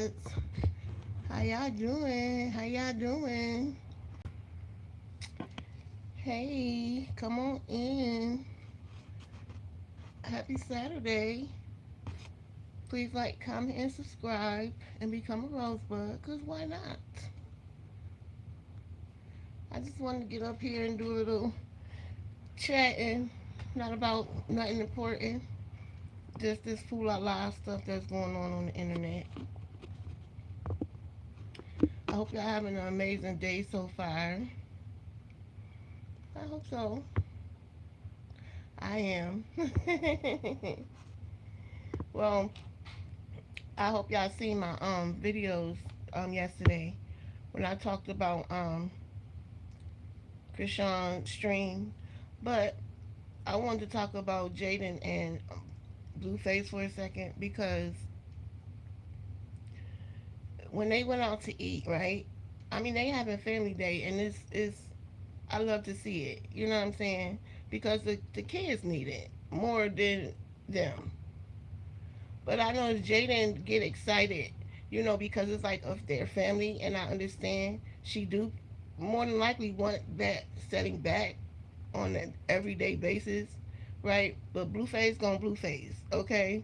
kids. How y'all doing? How y'all doing? Hey, come on in. Happy Saturday. Please like, comment, and subscribe and become a rosebud, because why not? I just wanted to get up here and do a little chatting. Not about nothing important. Just this fool la la stuff that's going on the internet. I hope y'all having an amazing day so far. I hope so. I am. Well, I hope y'all seen my videos yesterday when I talked about Chrisean's stream. But I wanted to talk about Jaidyn and Blueface for a second, because when they went out to eat, right? I mean, they having family day, and this is, I love to see it. You know what I'm saying? Because the kids need it more than them. But I know Jaidyn get excited, because it's like of their family, and I understand she do more than likely want that setting back on an everyday basis, right? But Blueface gonna Blueface, okay?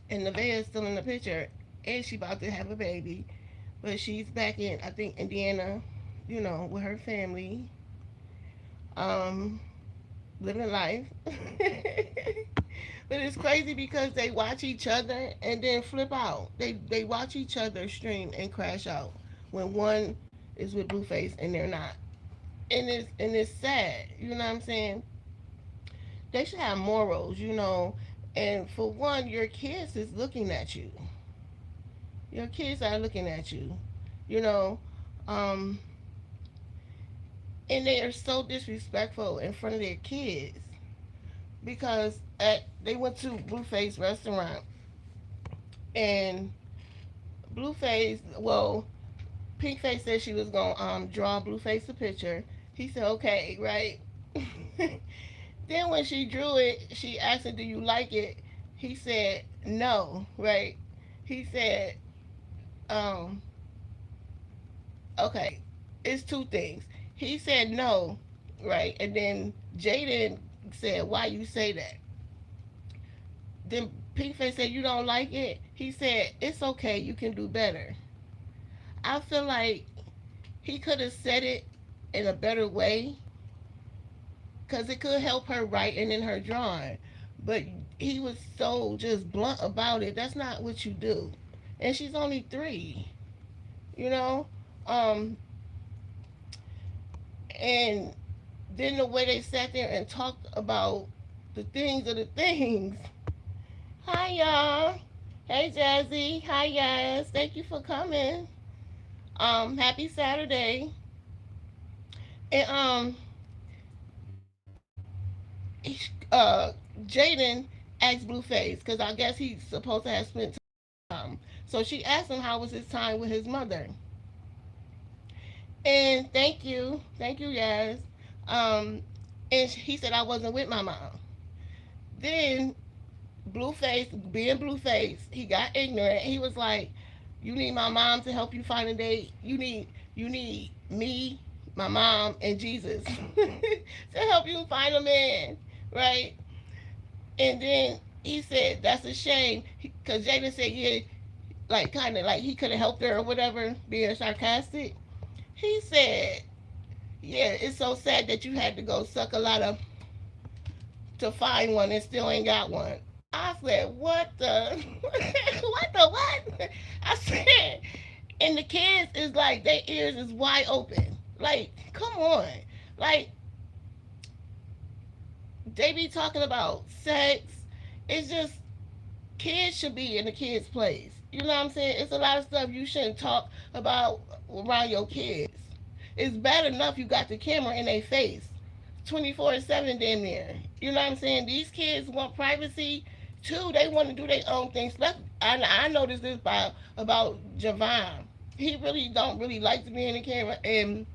And Nevaeh is still in the picture, and she about to have a baby, but she's back in, I think, Indiana, with her family, um, living life. But it's crazy because they watch each other and then flip out. They watch each other stream and crash out when one is with Blueface and they're not. And it's sad, you know what I'm saying? They should have morals. And for one, your kids is looking at you. Your kids are looking at you, you know. Um, and they are so disrespectful in front of their kids, because they went to Blueface restaurant, and Blueface, well, Pinkface said she was gonna draw Blueface a picture. He said okay, right? Then when she drew it, she asked him, "Do you like it?" He said no, right? He said, um, okay, it's two things. He said no, right? And then Jaidyn said, "Why you say that?" Then Pinkface said, "You don't like it?" He said, "It's okay, you can do better." I feel like he could have said it in a better way, because it could help her writing in her drawing. But he was so just blunt about it. That's not what you do. And she's only 3, you know? Um, and then the way they sat there and talked about the things of the things. Hi, y'all. Hey, Jazzy. Hi, guys. Thank you for coming. Happy Saturday. And Jaidyn asked Blueface, because I guess he's supposed to have spent time. So she asked him how was his time with his mother. And thank you guys. Um, and he said I wasn't with my mom. Then Blueface, being Blueface, he got ignorant. He was like, "You need my mom to help you find a date. You need me, my mom, and Jesus to help you find a man, right?" And then he said, "That's a shame," because Jaidyn said, "Yeah, like kind of like he could have helped her or whatever," being sarcastic. He said, "Yeah, it's so sad that you had to go suck a lot of to find one and still ain't got one." I said, "What the, what the what?" I said, and the kids is like, their ears is wide open. Like, come on, like they be talking about sex. It's just, kids should be in the kids' place. You know what I'm saying? It's a lot of stuff you shouldn't talk about around your kids. It's bad enough you got the camera in their face 24/7 damn near. You know what I'm saying? These kids want privacy too. They want to do their own things. I noticed this about Javon. He really don't really like to be in the camera, and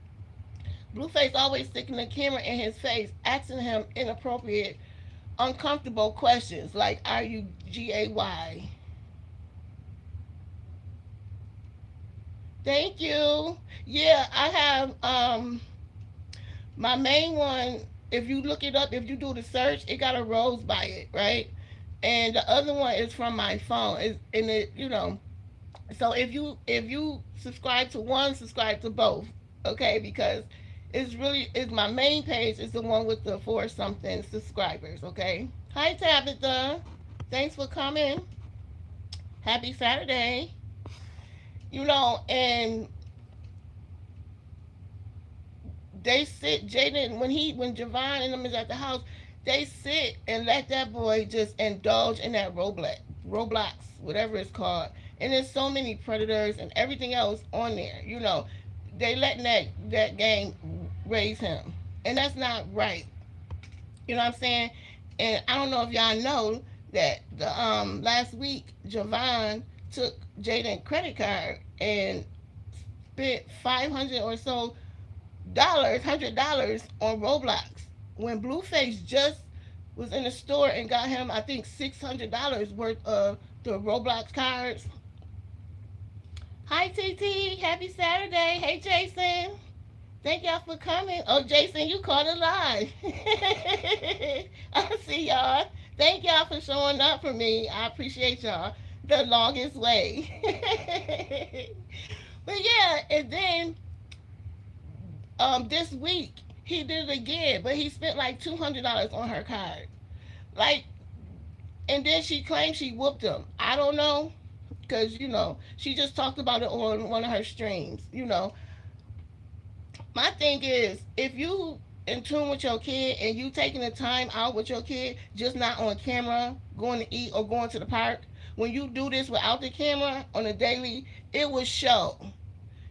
Blueface always sticking the camera in his face, asking him inappropriate, uncomfortable questions like, "Are you gay?" Thank you. Yeah, I have my main one. If you look it up, if you do the search, it got a rose by it, right? And the other one is from my phone. Is and it, so if you subscribe to one, subscribe to both, okay? Because it's my main page is the one with the four something subscribers, okay? Hi Tabitha, thanks for coming. Happy Saturday. And they sit Jaden when Javon and them is at the house, they sit and let that boy just indulge in that Roblox, whatever it's called. And there's so many predators and everything else on there. They letting that game raise him, and that's not right. You know what I'm saying? And I don't know if y'all know that the last week Javon took Jaden's credit card and spent 500 or so $100 on Roblox when Blueface just was in the store and got him, I think, $600 worth of the Roblox cards. Hi TT, happy Saturday. Hey Jason, thank y'all for coming. Oh Jason, you caught it live. I see y'all. Thank y'all for showing up for me. I appreciate y'all the longest way. But yeah, and then this week he did it again, but he spent like $200 on her card. Like, and then she claimed she whooped him. I don't know, because she just talked about it on one of her streams. My thing is, if you in tune with your kid and you taking the time out with your kid, just not on camera, going to eat or going to the park, when you do this without the camera on a daily, it will show.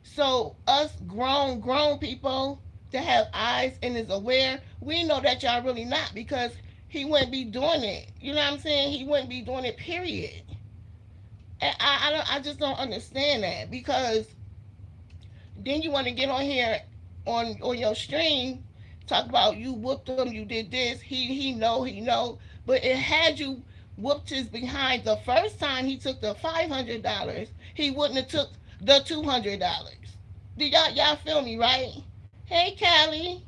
So us grown people that have eyes and is aware, we know that y'all really not, because he wouldn't be doing it. You know what I'm saying? He wouldn't be doing it, period. And I just don't understand that, because then you want to get on here on your stream, talk about you whooped him, you did this, he know, but it had you whooped his behind the first time he took the $500, he wouldn't have took the $200. Do y'all feel me, right? Hey Callie,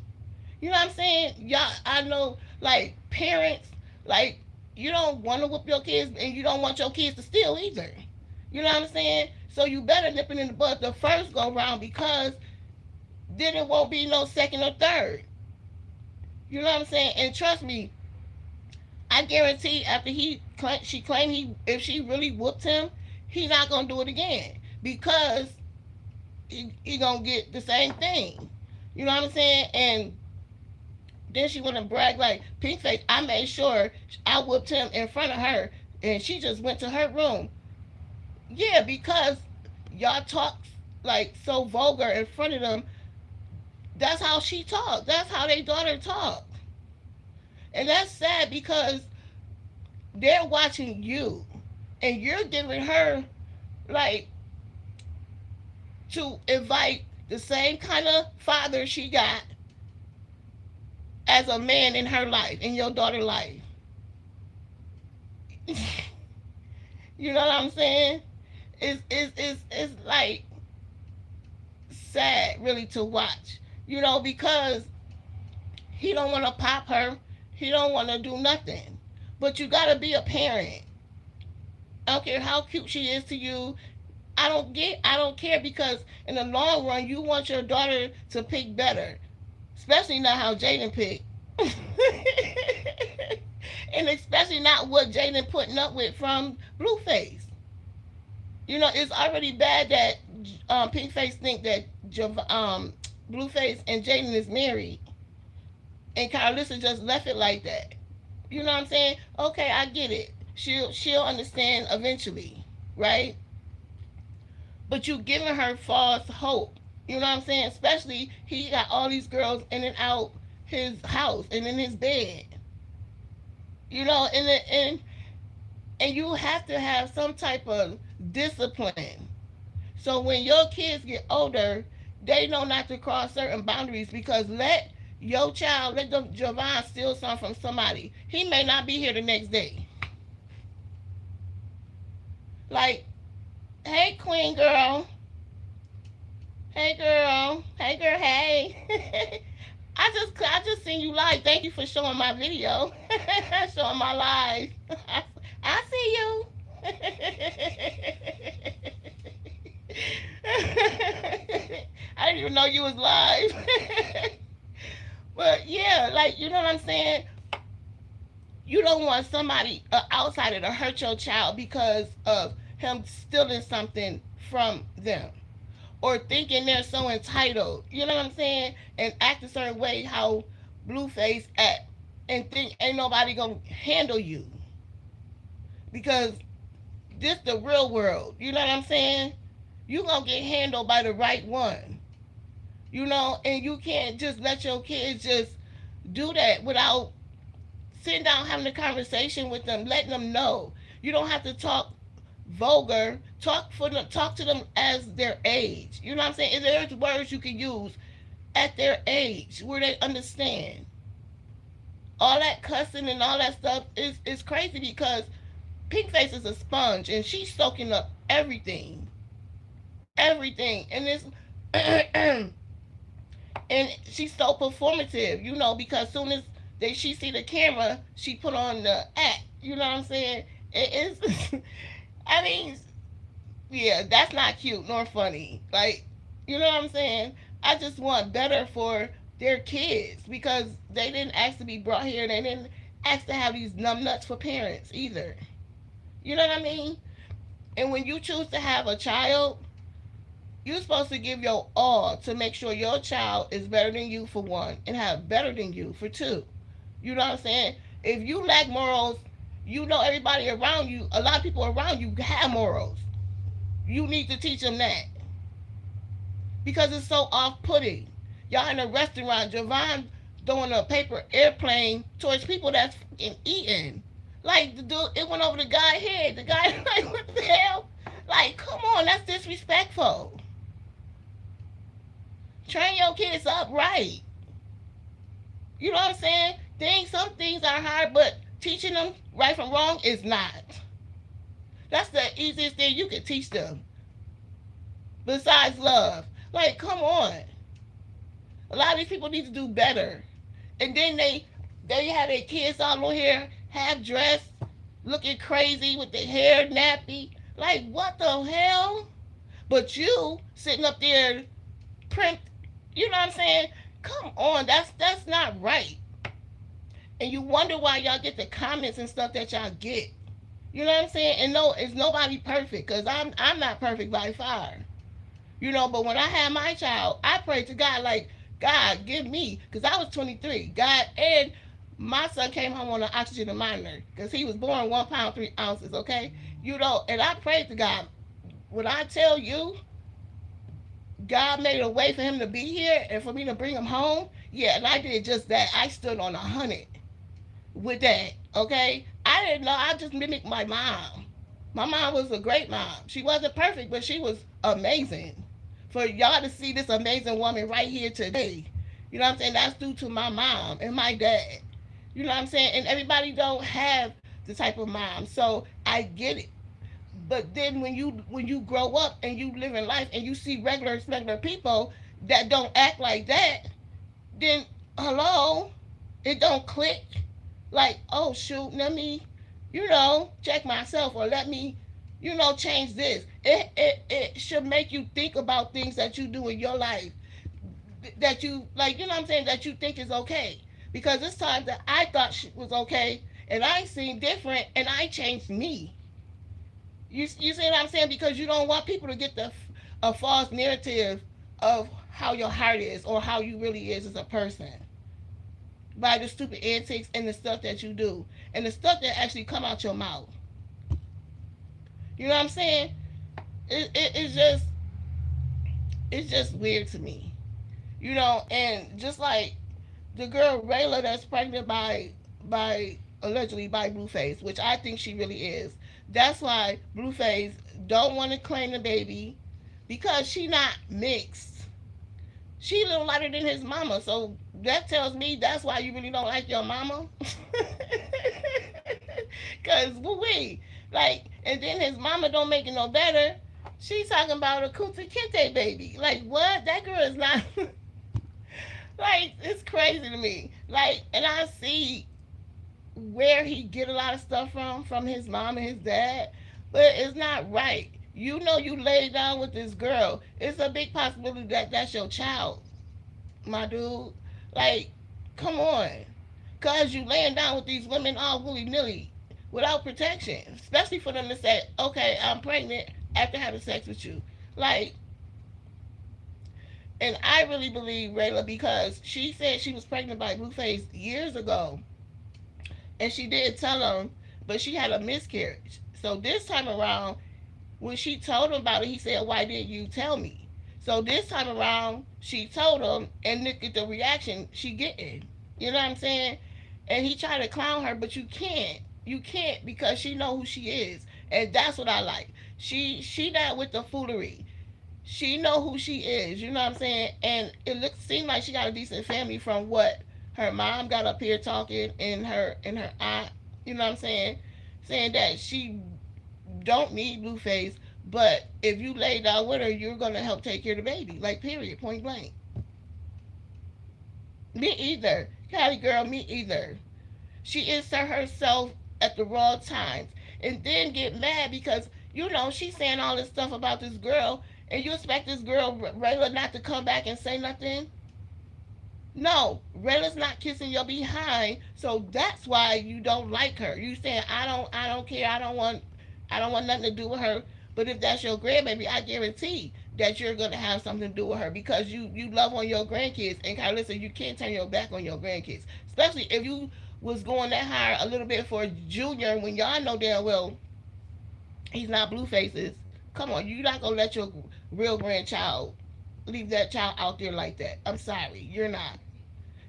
you know what I'm saying? Y'all, I know, like, parents, like, you don't want to whoop your kids and you don't want your kids to steal either. You know what I'm saying? So you better nip it in the bud the first go round, because then it won't be no second or third. You know what I'm saying? And trust me, I guarantee after she claimed if she really whooped him, he's not gonna do it again, because he gonna get the same thing. You know what I'm saying? And then she wanna brag like, pink face, I made sure I whooped him in front of her, and she just went to her room. Yeah, because y'all talk like so vulgar in front of them. That's how she talked. That's how their daughter talked. And that's sad, because they're watching you and you're giving her, like, to invite the same kind of father she got as a man in her life, in your daughter's life. You know what I'm saying? It's like sad really to watch, because he don't want to pop her, he don't want to do nothing, but you got to be a parent. I don't care how cute she is to you. I don't care, because in the long run you want your daughter to pick better, especially not how Jaidyn picked. And especially not what Jaidyn putting up with from Blueface. It's already bad that Pinkface think that Blueface and Jaidyn is married, and Carlissa just left it like that. You know what I'm saying? Okay, I get it. She'll understand eventually, right? But you giving her false hope. You know what I'm saying? Especially he got all these girls in and out his house and in his bed. And you have to have some type of discipline. So when your kids get older, they know not to cross certain boundaries, because let Javon steal something from somebody. He may not be here the next day. Like, hey, queen girl. Hey girl. Hey girl. Hey. I just seen you live. Thank you for showing my video. Showing my live. I see you. I didn't even know you was live. But yeah, like you know what I'm saying? You don't want somebody outsider to hurt your child because of him stealing something from them or thinking they're so entitled. You know what I'm saying? And act a certain way how Blueface act and think ain't nobody gonna handle you because this the real world. You know what I'm saying? You gonna get handled by the right one. You know, and you can't just let your kids just do that without sitting down having a conversation with them, letting them know. You don't have to talk vulgar. Talk to them as their age. You know what I'm saying? And there's words you can use at their age where they understand. All that cussing and all that stuff is crazy because Pinkface is a sponge and she's soaking up everything. Everything. And it's and she's so performative, you know, because soon as she see the camera, she put on the act. You know what I'm saying? It is. I mean, yeah, that's not cute nor funny. Like, you know what I'm saying? I just want better for their kids because they didn't ask to be brought here. They didn't ask to have these numbnuts for parents either. You know what I mean? And when you choose to have a child, you're supposed to give your all to make sure your child is better than you for one and have better than you for two. You know what I'm saying? If you lack morals, you know everybody around you, a lot of people around you have morals. You need to teach them that. Because it's so off-putting. Y'all in a restaurant, Javon throwing a paper airplane towards people that's fucking eating. Like, the dude, it went over the guy's head. The guy, like, what the hell? Like, come on, that's disrespectful. Train your kids up right. You know what I'm saying? Some things are hard, but teaching them right from wrong is not. That's the easiest thing you can teach them. Besides love. Like, come on. A lot of these people need to do better. And then they have their kids all on here, half dressed, looking crazy with their hair nappy. Like, what the hell? But you sitting up there print, you know what I'm saying? Come on, that's not right. And you wonder why y'all get the comments and stuff that y'all get. You know what I'm saying? And no, it's nobody perfect because I'm not perfect by far. You know, but when I had my child, I prayed to God like, God, give me, because I was 23. God, and my son came home on an oxygen monitor because he was born 1 pound 3 ounces. Okay, you know, and I prayed to God. When I tell you, God made a way for him to be here and for me to bring him home. Yeah, and I did just that. I stood on 100 with that. Okay, I didn't know. I just mimicked my mom. My mom was a great mom. She wasn't perfect, but she was amazing. For y'all to see this amazing woman right here today, you know what I'm saying? That's due to my mom and my dad. You know what I'm saying? And everybody don't have the type of mom, so I get it. But then when you grow up and you live in life and you see regular people that don't act like that, then hello, it don't click. Like, oh shoot, let me, check myself or let me, change this. It should make you think about things that you do in your life that you like, you know what I'm saying, that you think is okay. Because it's times that I thought shit was okay and I seen different and I changed me. You see what I'm saying? Because you don't want people to get a false narrative of how your heart is or how you really is as a person by the stupid antics and the stuff that you do and the stuff that actually come out your mouth. You know what I'm saying? It's just weird to me. And just like the girl Rayla that's pregnant by allegedly by Blueface, which I think she really is. That's why Blueface don't want to claim the baby because she not mixed. She a little lighter than his mama, so that tells me that's why you really don't like your mama. Cause we like, and then his mama don't make it no better. She's talking about a Kunta Kinte baby. Like what? That girl is not. Like it's crazy to me. Like, and I see where he get a lot of stuff from his mom and his dad, but it's not right. You know, you lay down with this girl. It's a big possibility that that's your child, my dude. Like, come on, cause you laying down with these women all willy nilly without protection, especially for them to say, "Okay, I'm pregnant after having sex with you." Like, and I really believe Rayla because she said she was pregnant by Blueface years ago, and she did tell him, but she had a miscarriage. So this time around, when she told him about it, he said, "Why didn't you tell me?" So this time around, she told him, and look at the reaction she getting. You know what I'm saying? And he tried to clown her, but you can't. You can't because she know who she is, and that's what I like. She not with the foolery. She know who she is. You know what I'm saying? And it looks seemed like she got a decent family from what her mom got up here talking, and her aunt. You know what I'm saying? Saying that she don't need Blueface, but if you lay down with her, you're gonna help take care of the baby. Like period, point blank. Me either, Cali girl. Me either. She insert herself at the wrong times, and then get mad because you know she's saying all this stuff about this girl, and you expect this girl Rayla not to come back and say nothing. No, Rayla's not kissing your behind, so that's why you don't like her. You saying I don't care, I don't want nothing to do with her. But if that's your grandbaby, I guarantee that you're gonna have something to do with her because you love on your grandkids. And kind of listen, you can't turn your back on your grandkids, especially if you was going that high a little bit for Junior when y'all know damn well he's not Blueface's. Come on, you're not gonna let your real grandchild leave that child out there like that. I'm sorry, you're not.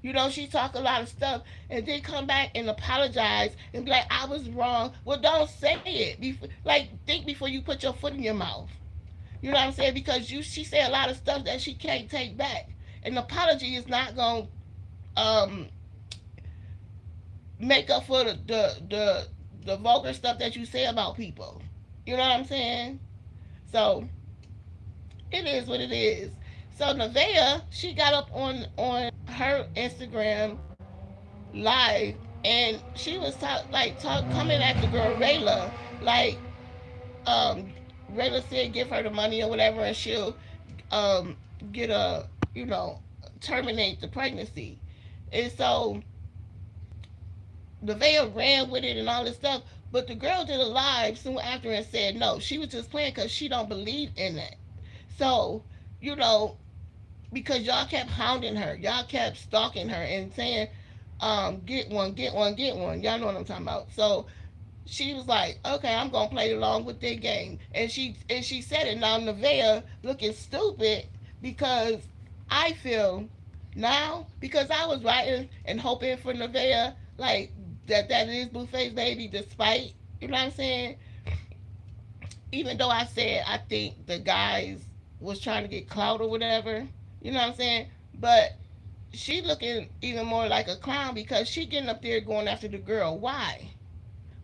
You know, she talk a lot of stuff and then come back and apologize and be like, I was wrong. Well, don't say it. Like, think before you put your foot in your mouth. You know what I'm saying? Because she said a lot of stuff that she can't take back. An apology is not going to make up for the vulgar stuff that you say about people. You know what I'm saying? So, it is what it is. So Nevaeh, she got up on her Instagram live and she was coming at the girl Rayla like Rayla said give her the money or whatever and she'll um get a terminate the pregnancy. And so Nevaeh ran with it and all this stuff, but the girl did a live soon after and said no, she was just playing because she don't believe in it. So because y'all kept hounding her, y'all kept stalking her and saying, get one, get one, get one. Y'all know what I'm talking about. So she was like, okay, I'm gonna play along with their game, and she said it. Now Nevaeh looking stupid because I feel now because I was writing and hoping for Nevaeh like that is Blueface baby, despite you know what I'm saying. Even though I said I think the guys was trying to get clout or whatever, you know what I'm saying? But she looking even more like a clown because she getting up there going after the girl. Why?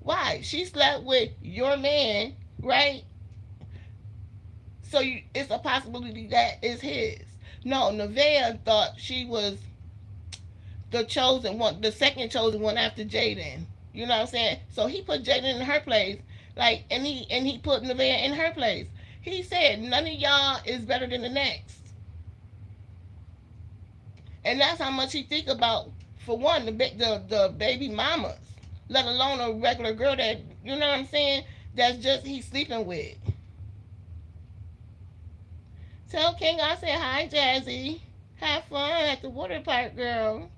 Why? She slept with your man, right? So it's a possibility that is his. No, Nevaeh thought she was the chosen one, the second chosen one after Jaidyn. You know what I'm saying? So he put Jaidyn in her place, like, and he put Nevaeh in her place. He said none of y'all is better than the next. And that's how much he think about, for one, the baby mamas, let alone a regular girl that, you know what I'm saying, that's just he's sleeping with. Tell King I said hi, Jazzy. Have fun at the water park, girl.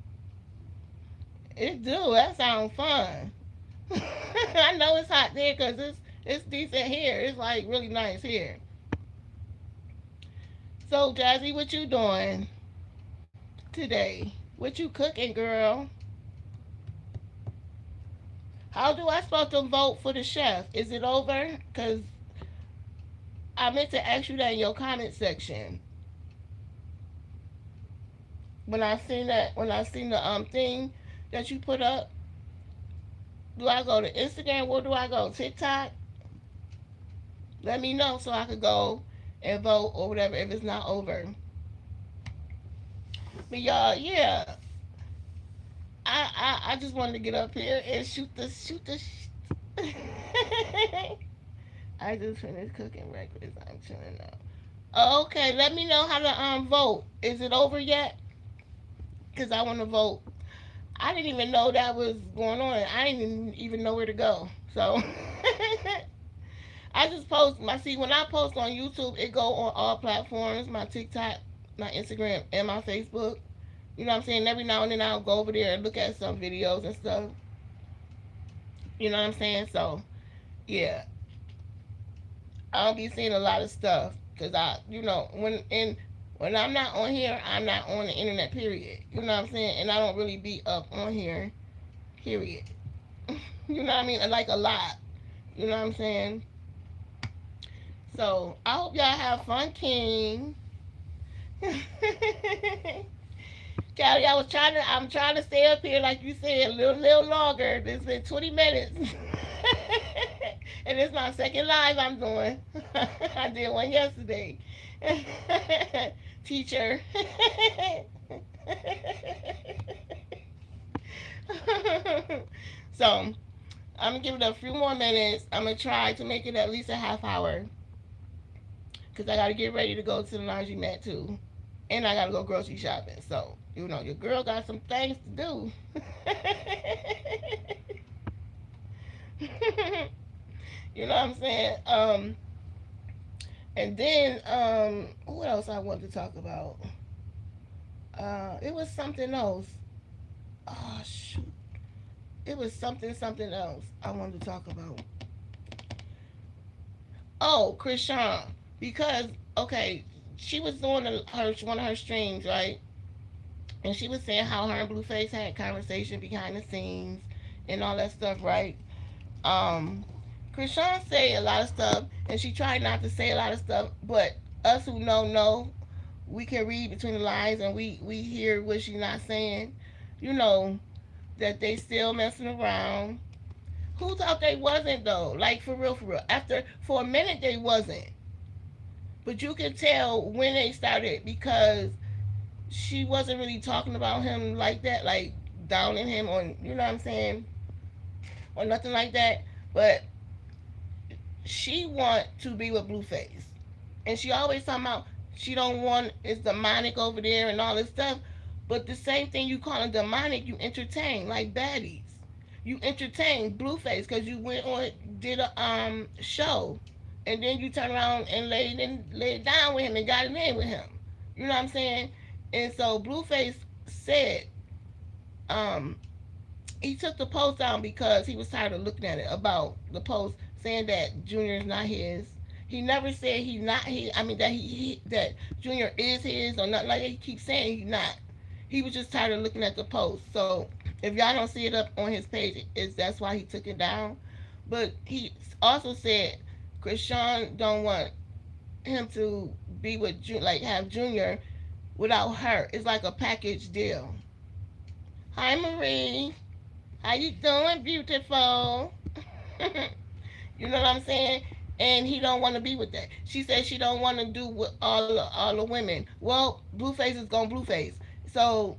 It do. That sounds fun. I know it's hot there because it's decent here. It's like really nice here. So, Jazzy, what you doing today? What you cooking, girl? How do I supposed to vote for the chef? Is it over? Because I meant to ask you that in your comment section. When I seen the thing that you put up, do I go to Instagram? Where do I go? TikTok? Let me know so I could go and vote or whatever if it's not over. But y'all, yeah, I just wanted to get up here and shoot the. I just finished cooking breakfast. I'm chilling now. Okay, let me know how to vote. Is it over yet? Cause I want to vote. I didn't even know that was going on. I didn't even know where to go. So I just post my see when I post on YouTube, it go on all platforms, my TikTok, my Instagram, and my Facebook. You know what I'm saying? Every now and then I'll go over there and look at some videos and stuff. You know what I'm saying? So yeah, I don't be seeing a lot of stuff because when I'm not on here, I'm not on the internet. Period. You know what I'm saying? And I don't really be up on here. Period. You know what I mean? Like a lot. You know what I'm saying? So I hope y'all have fun, King. Callie, I'm trying to stay up here like you said, a little longer. It's been 20 minutes. And it's my second live I'm doing. I did one yesterday. Teacher. So I'm gonna give it a few more minutes. I'm gonna try to make it at least a half hour. Cause I gotta get ready to go to the laundromat too. And I gotta go grocery shopping. So, your girl got some things to do. You know what I'm saying? And then, what else I want to talk about? It was something else. Oh, shoot. It was something else I wanted to talk about. Oh, Chrisean. Because, okay, she was doing one of her streams, right? And she was saying how her and Blueface had conversation behind the scenes and all that stuff, right? Um, Chrisean say a lot of stuff, and she tried not to say a lot of stuff, but us who know, we can read between the lines, and we hear what she's not saying. You know that they still messing around. Who thought they wasn't though? Like for real, for real. After for a minute they wasn't, but you could tell when they started because she wasn't really talking about him like that, like downing him on, you know what I'm saying, or nothing like that. But she want to be with Blueface, and she always talking about she don't want it's demonic over there and all this stuff. But the same thing you call it demonic, you entertain like baddies. You entertain Blueface because you went on did a show, and then you turn around and laid down with him and got it in with him. You know what I'm saying? And so Blueface said, um, he took the post down because he was tired of looking at it about the post saying that Junior is not his. He never said he's not his. I mean that Junior is his or nothing like that. He keeps saying he's not. He was just tired of looking at the post. So if y'all don't see it up on his page, that's why he took it down. But he also said Chrisean don't want him to be with like have Junior without her. It's like a package deal. Hi Marie, how you doing, beautiful? You know what I'm saying? And he don't want to be with that. She said she don't want to do with all the women. Well, Blueface is gonna Blueface, so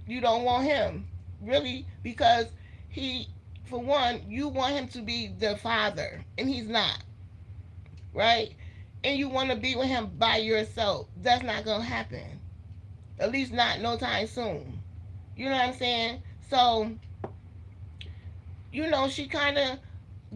you don't want him really because he, for one, you want him to be the father, and he's not, right? And you want to be with him by yourself. That's not gonna happen. At least not no time soon. You know what I'm saying? So, she kind of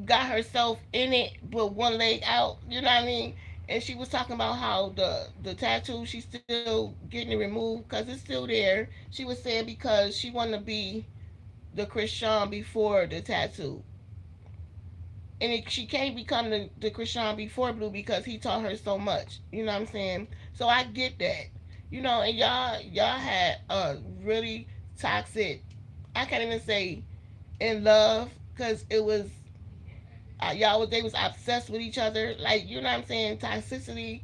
got herself in it, but one leg out. You know what I mean? And she was talking about how the tattoo, she's still getting it removed because it's still there. She was saying because she wanted to be the Chrisean before the tattoo. And she can't become the Chrisean before Blue because he taught her so much. You know what I'm saying? So I get that. And y'all had a really toxic, I can't even say in love because it was they was obsessed with each other, like, you know what I'm saying, toxicity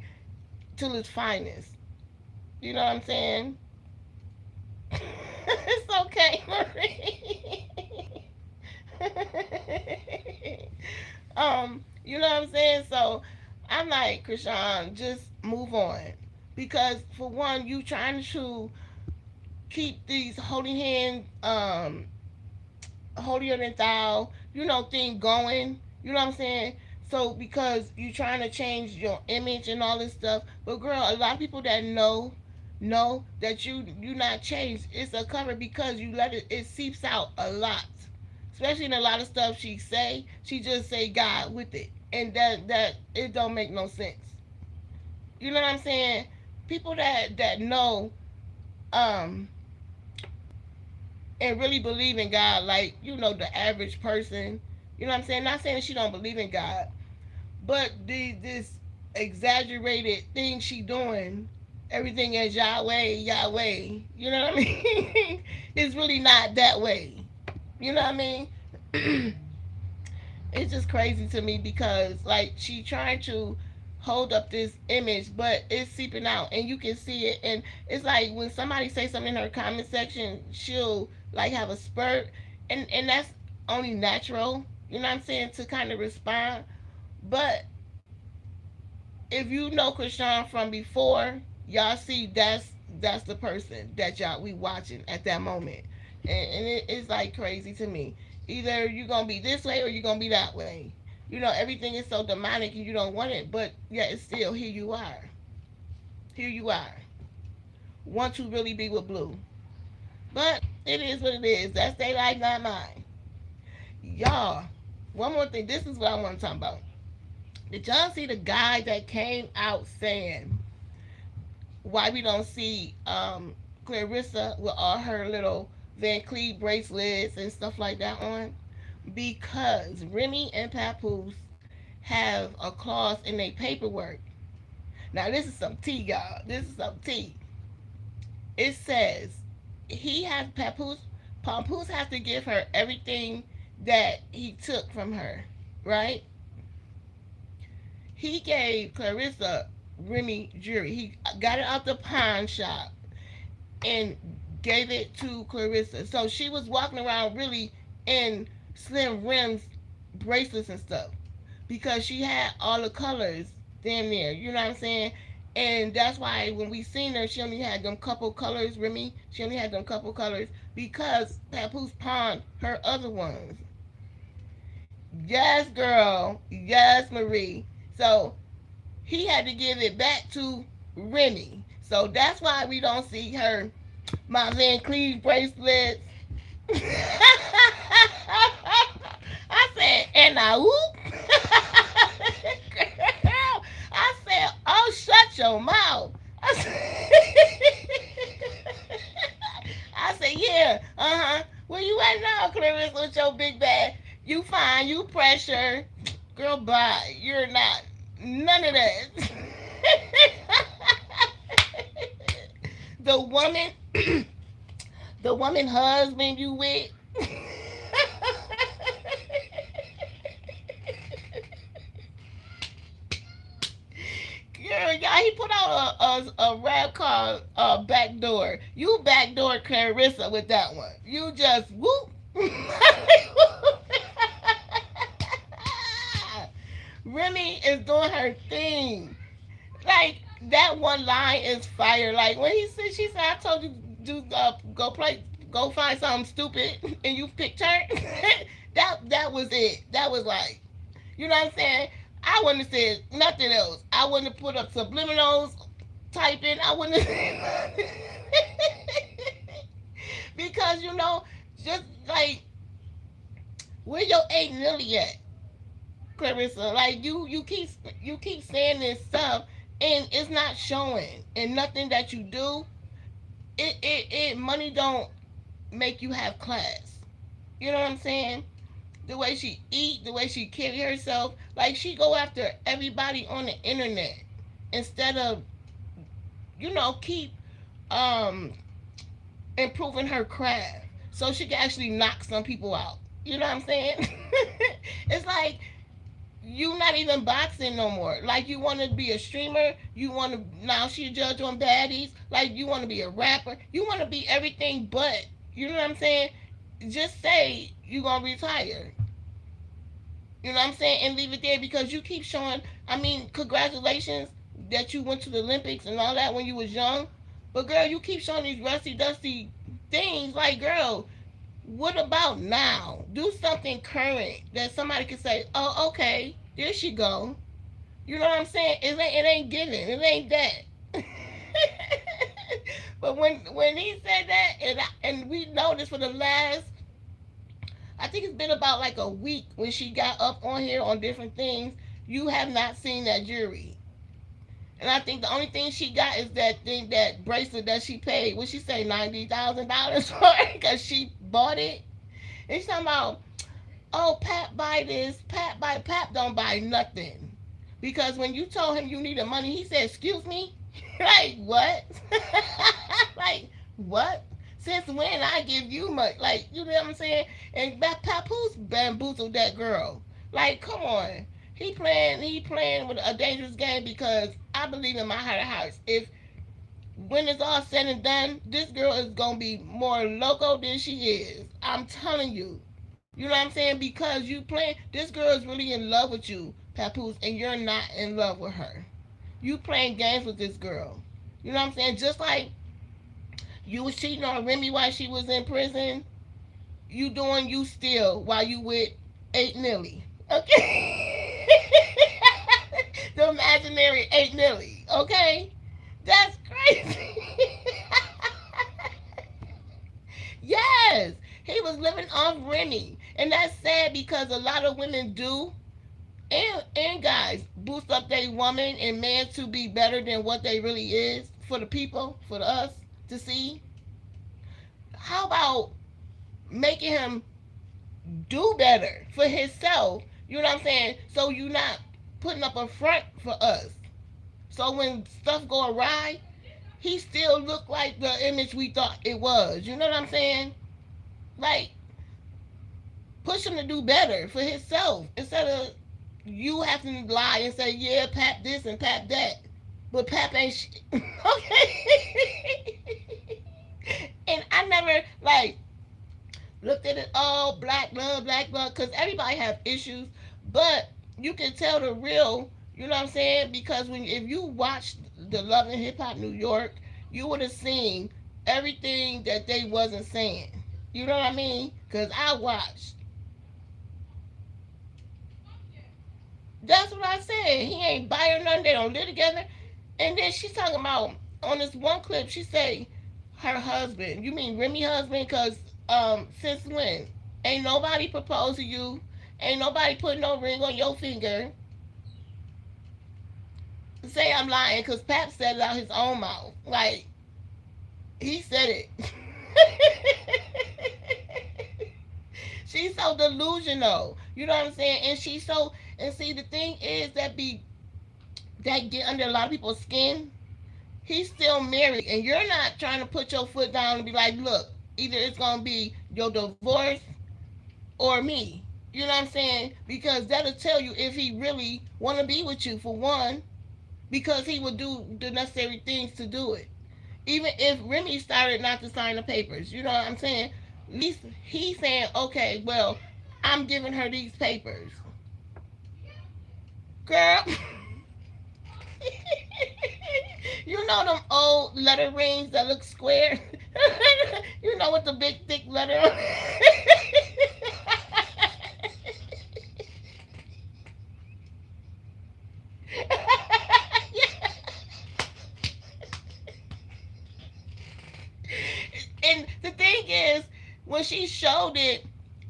to its finest. You know what I'm saying? It's okay, Marie. You know what I'm saying? So I'm like, Chrisean, just move on. Because for one, you trying to keep these holy hand, holier than thou, thing going. You know what I'm saying? So because you trying to change your image and all this stuff, but girl, a lot of people that know that you not changed. It's a cover because you let it seeps out a lot, especially in a lot of stuff she say. She just say God with it, and that it don't make no sense. You know what I'm saying? People that know um and really believe in God, like the average person. You know what I'm saying? Not saying that she don't believe in God, but this exaggerated thing she doing, everything is Yahweh, Yahweh. You know what I mean? It's really not that way. You know what I mean? It's just crazy to me because like she trying to hold up this image, but it's seeping out and you can see it. And it's like when somebody say something in her comment section, she'll like have a spurt, and that's only natural. You know what I'm saying, to kind of respond. But if you know Chrisean from before, y'all see that's the person that y'all we watching at that moment, and it's like crazy to me. Either you gonna be this way or you gonna be that way. Everything is so demonic and you don't want it, but yeah, it's still here you are. Here you are. Want to really be with Blue. But it is what it is. That's their life, not mine. Y'all, one more thing. This is what I want to talk about. Did y'all see the guy that came out saying why we don't see Clarissa with all her little Van Cleef bracelets and stuff like that on? Because Remy and Papoose have a clause in their paperwork. Now this is some tea, y'all. This is some tea. It says he has Papoose has to give her everything that he took from her, right? He gave Clarissa Remy jewelry. He got it out the pawn shop and gave it to Clarissa. So she was walking around really in slim rims bracelets and stuff because she had all the colors damn near. You know what I'm saying? And that's why when we seen her, she only had them couple colors. Remy, she only had them couple colors because Papoose pawned her other ones. Yes, girl. Yes, Marie. So he had to give it back to Remy. So that's why we don't see her my Van Cleef bracelets. I said, and I whoop. I said, oh, shut your mouth. I said, yeah, where you at now, Clarissa, with your big bag? You fine, you pressure. Girl, bye. You're not. None of that. the woman, the woman husband you with. Girl, y'all, he put out a rap called Backdoor. You backdoor Clarissa with that one. You just whoop. Remy is doing her thing. Like that one line is fire. Like when she said, "I told you to go find something stupid," and you picked her. that was it. That was like, you know what I'm saying? I wouldn't have said nothing else. I wouldn't have put up subliminals, typing. I wouldn't have said because just like where your 8 million at, Clarissa? Like you keep saying this stuff and it's not showing, and nothing that you do, it money don't make you have class. You know what I'm saying? The way she eat, the way she carry herself, like she go after everybody on the internet instead of keep um improving her craft so she can actually knock some people out. You know what I'm saying? It's like you not even boxing no more. Like you want to be a streamer. You want to now she a judge on baddies. Like you want to be a rapper. You want to be everything but. You know what I'm saying? Just say you gonna retire. You know what I'm saying? And leave it there because you keep showing. I mean, congratulations that you went to the Olympics and all that when you was young. But girl, you keep showing these rusty, dusty things. Like, girl, what about now? Do something current that somebody can say, "Oh, okay, there she go." You know what I'm saying? It ain't giving. It ain't that. But when he said that, and we noticed for the last, I think it's been about like a week when she got up on here on different things. You have not seen that jewelry, and I think the only thing she got is that thing, that bracelet that she paid. What she say, $90,000 for it because she bought it. And she's talking about, oh, Pat buy this, Pat don't buy nothing. Because when you told him you needed money, he said, excuse me? Like, what? Like, what? Since when I give you money? Like, you know what I'm saying? And Papoose bamboozled that girl. Like, come on. He playing with a dangerous game because I believe in my heart of hearts. If when it's all said and done, this girl is gonna be more loco than she is. I'm telling you. You know what I'm saying? Because you playing, this girl is really in love with you, Papoose, and you're not in love with her. You playing games with this girl. You know what I'm saying? Just like you was cheating on Remy while she was in prison, you doing you still while you with 8 Millie. Okay? The imaginary 8 Millie. Okay? That's crazy. Yes, he was living off Remy, and that's sad because a lot of women do, and guys boost up their woman and man to be better than what they really is for the people, for us to see. How about making him do better for himself? You know what I'm saying? So you not putting up a front for us. So when stuff go awry, he still look like the image we thought it was. You know what I'm saying? Like, push him to do better for himself instead of you having to lie and say, yeah, Pap this and Pap that. But Pap ain't shit. Okay? And I never, like, looked at it all black love, because everybody have issues. But you can tell the real, you know what I'm saying? Because if you watched the Love and Hip Hop New York, you would have seen everything that they wasn't saying. You know what I mean? Because I watched. That's what I said. He ain't buy her nothing. They don't live together. And then she's talking about, on this one clip, she say her husband. You mean Remy husband? Because since when? Ain't nobody proposed to you. Ain't nobody put no ring on your finger. Say I'm lying because Pap said it out his own mouth. Like, he said it. She's so delusional. You know what I'm saying? And she's so, and see, the thing is that get under a lot of people's skin. He's still married, and you're not trying to put your foot down and be like, look, either it's gonna be your divorce or me. You know what I'm saying? Because that'll tell you if he really want to be with you, for one, because he would do the necessary things to do it. Even if Remy started not to sign the papers, you know what I'm saying? At least he's saying, okay, well, I'm giving her these papers. Girl, you know them old letter rings that look square? You know, with the big thick letter on And the thing is, when she showed it,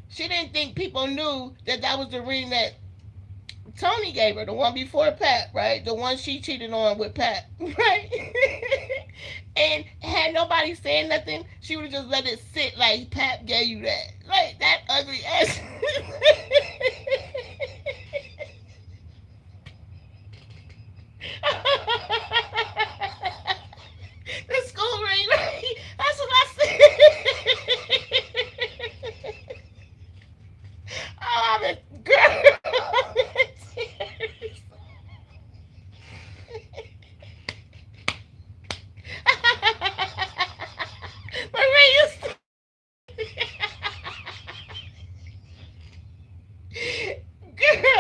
she didn't think people knew that that was the ring that Tony gave her, the one before Pat, right? The one she cheated on with Pat, right? And had nobody saying nothing, she would just let it sit like Pat gave you that. Like, that ugly ass. The school ring, right? That's what I said. Oh, I'm a girl. Maria, girl,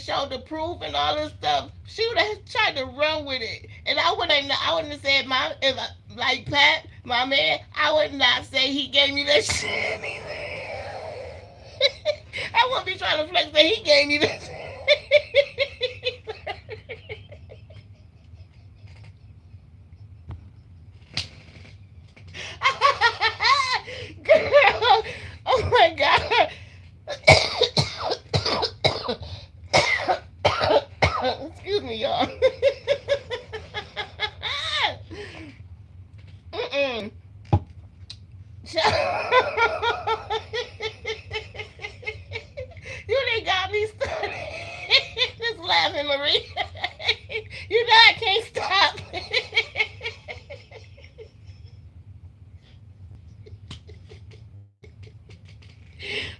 showed the proof and all this stuff, she would have tried to run with it. And I wouldn't have said like Pat, my man, I would not say he gave me that shit. I wouldn't be trying to flex that he gave me that. Girl, oh my god. Excuse me, y'all. Mm-mm. You done got me started. Just laughing, Marie. You know I can't stop.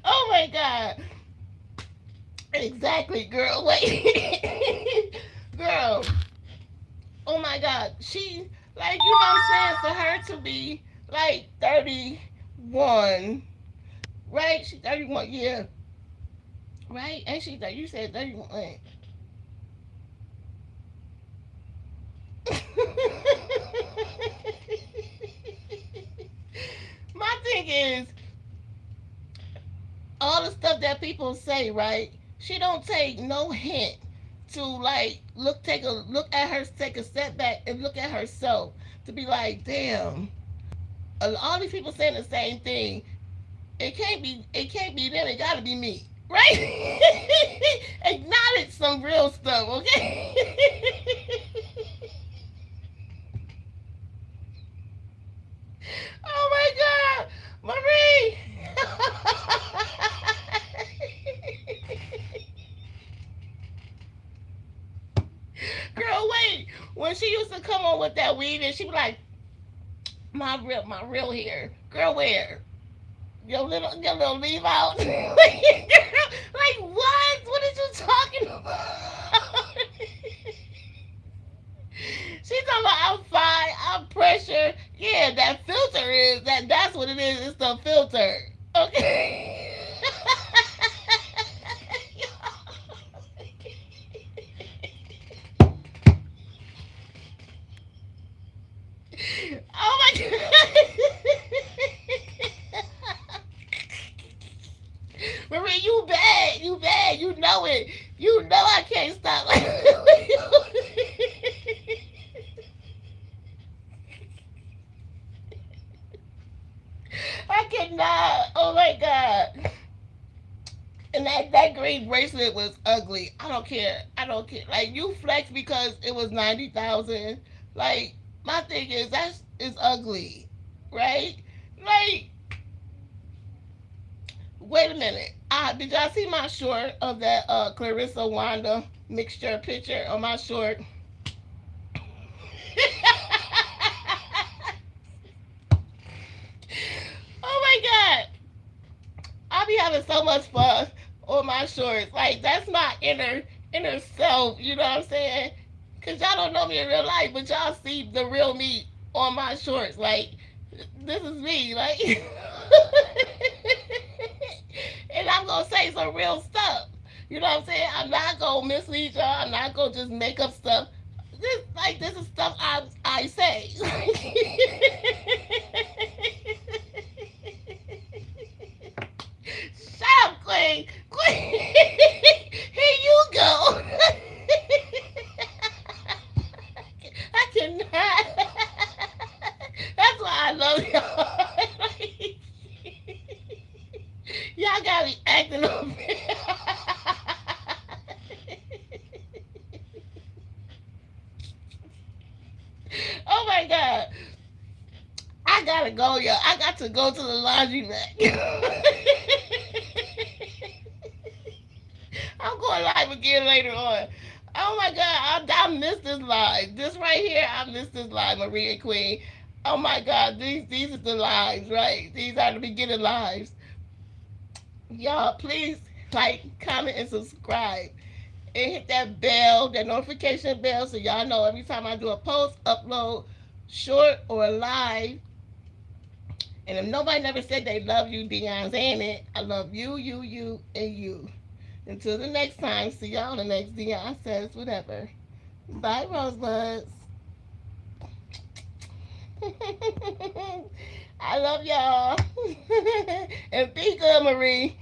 Oh my god. Exactly, girl. Wait. Girl. Oh my god. She, like, you know what I'm saying? For her to be like 31, right? She 31, yeah. Right? And she, you said 31. My thing is, all the stuff that people say, right? She don't take no hint to like take a look at her, take a step back and look at herself to be like, damn, all these people saying the same thing. It can't be them. It gotta be me, right? Acknowledge some real stuff, okay? Oh my god, Marie. Girl, wait. When she used to come on with that weed and she be like, my real hair. Girl, where? Your little leave out. Like what? What are you talking about? She's talking about I'm fine, I'm pressure. Yeah, that filter is that's what it is. It's the filter. Okay. Oh my god. Marie, you bad. You bad. You know it. You know I can't stop. I cannot. Oh my god. And that green bracelet was ugly. I don't care. I don't care. Like you flex because it was 90,000. Like my thing is is ugly, right? Like wait a minute. Did y'all see my short of that Clarissa Wanda mixture picture on my short? Oh my god. I be having so much fun on my shorts. Like that's my inner self. You know what I'm saying? Cause y'all don't know me in real life, but y'all see the real me on my shorts. Like this is me. Like, and I'm gonna say some real stuff. You know what I'm saying? I'm not gonna mislead y'all. I'm not gonna just make up stuff. This is stuff I say. Shut up, Queen. Queen. Here you go. I cannot. That's why I love y'all. Y'all gotta be acting up. Oh my god. I gotta go, y'all. I got to go to the laundry mat. I'm going live again later on. Oh my god, I missed this live. This right here, I missed this live, Maria Queen. Oh my god, these are the lives, right? These are the beginning lives. Y'all, please like, comment, and subscribe. And hit that bell, that notification bell, so y'all know every time I do a post, upload, short, or a live. And if nobody never said they love you, Dion's saying it. I love you, and you. Until the next time, see y'all on the next Dion Says Whatever. Bye, Rosebuds. I love y'all. And be good, Marie.